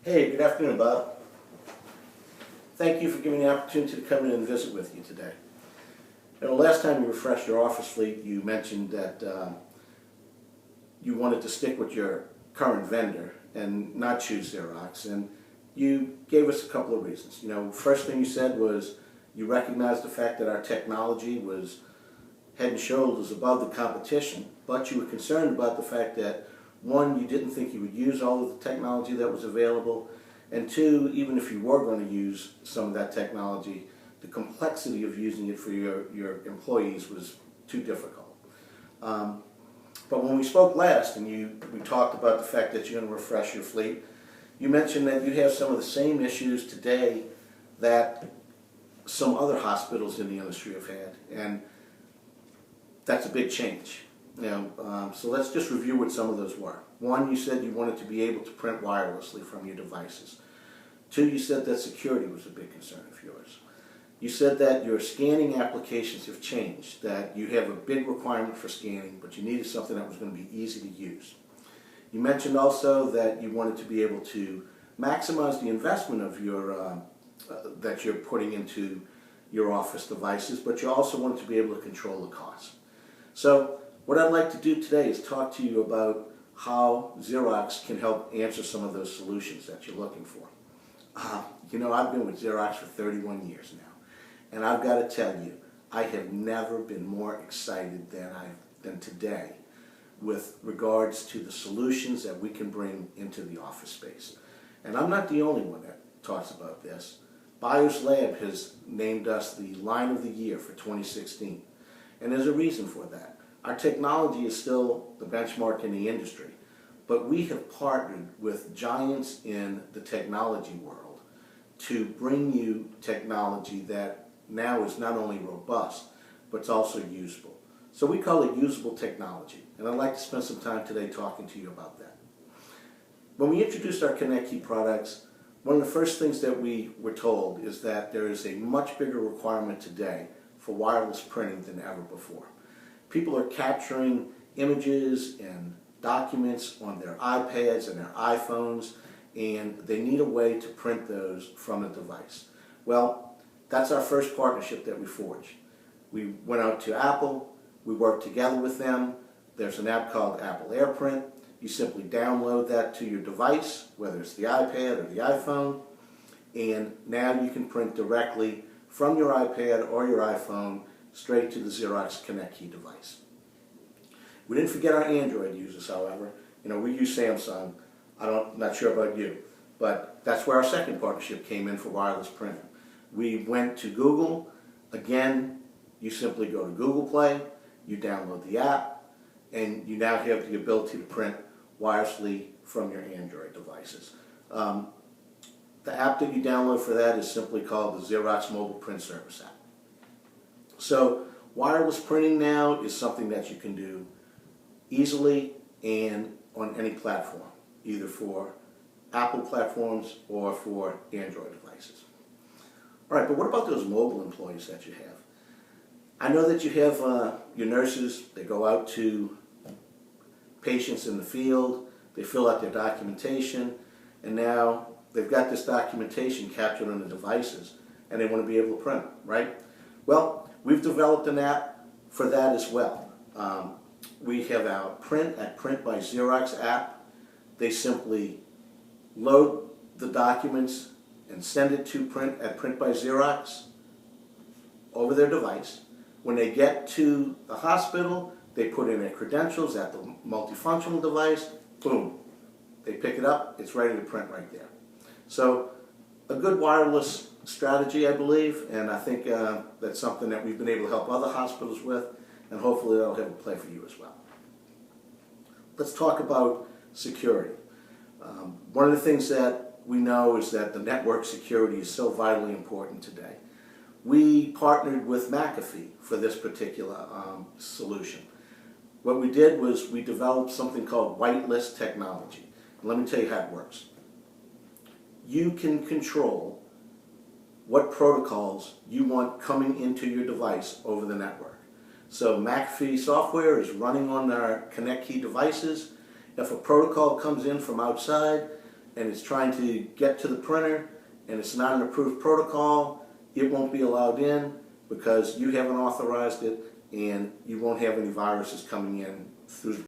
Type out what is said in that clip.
Hey, good afternoon, Bob. Thank you for giving me the opportunity to come in and visit with you today. The last time you refreshed your office fleet, you mentioned that you wanted to stick with your current vendor and not choose Xerox, and you gave us a couple of reasons. First thing you said was you recognized the fact that our technology was head and shoulders above the competition, but you were concerned about the fact that, one, you didn't think you would use all of the technology that was available, and two, even if you were going to use some of that technology, the complexity of using it for your employees was too difficult. But when we spoke last and we talked about the fact that you're going to refresh your fleet, you mentioned that you have some of the same issues today that some other hospitals in the industry have had, and that's a big change. So let's just review what some of those were. One, you said you wanted to be able to print wirelessly from your devices. Two, you said that security was a big concern of yours. You said that your scanning applications have changed, that you have a big requirement for scanning, but you needed something that was going to be easy to use. You mentioned also that you wanted to be able to maximize the investment of that you're putting into your office devices, but you also wanted to be able to control the costs. So what I'd like to do today is talk to you about how Xerox can help answer some of those solutions that you're looking for. I've been with Xerox for 31 years now, and I've got to tell you, I have never been more excited than today with regards to the solutions that we can bring into the office space. And I'm not the only one that talks about this. Buyers Lab has named us the Line of the Year for 2016, and there's a reason for that. Our technology is still the benchmark in the industry, but we have partnered with giants in the technology world to bring you technology that now is not only robust, but it's also usable. So we call it usable technology, and I'd like to spend some time today talking to you about that. When we introduced our Connect Key products, one of the first things that we were told is that there is a much bigger requirement today for wireless printing than ever before. People are capturing images and documents on their iPads and their iPhones, and they need a way to print those from a device. Well, that's our first partnership that we forged. We went out to Apple, we worked together with them. There's an app called Apple AirPrint. You simply download that to your device, whether it's the iPad or the iPhone, and now you can print directly from your iPad or your iPhone straight to the Xerox Connect Key device. We didn't forget our Android users, however. We use Samsung. I'm not sure about you, but that's where our second partnership came in for wireless printing. We went to Google. Again, you simply go to Google Play, you download the app, and you now have the ability to print wirelessly from your Android devices. The app that you download for that is simply called the Xerox Mobile Print Service app. So wireless printing now is something that you can do easily and on any platform, either for Apple platforms or for Android devices. All right, but what about those mobile employees that you have? I know that you have your nurses. They go out to patients in the field, they fill out their documentation, and now they've got this documentation captured on the devices, and they want to be able to print it, right? Well, we've developed an app for that as well. We have our Print at Print by Xerox app. They simply load the documents and send it to Print at Print by Xerox over their device. When they get to the hospital, they put in their credentials at the multifunctional device, boom, they pick it up, it's ready to print right there. So a good wireless strategy, I believe, and I think that's something that we've been able to help other hospitals with, and hopefully that'll have a play for you as well. Let's talk about security. One of the things that we know is that the network security is so vitally important today. We partnered with McAfee for this particular solution. What we did was we developed something called whitelist technology. And let me tell you how it works. You can control what protocols you want coming into your device over the network. So McAfee software is running on our Connect Key devices. If a protocol comes in from outside, and it's trying to get to the printer and it's not an approved protocol, it won't be allowed in because you haven't authorized it, and you won't have any viruses coming in through the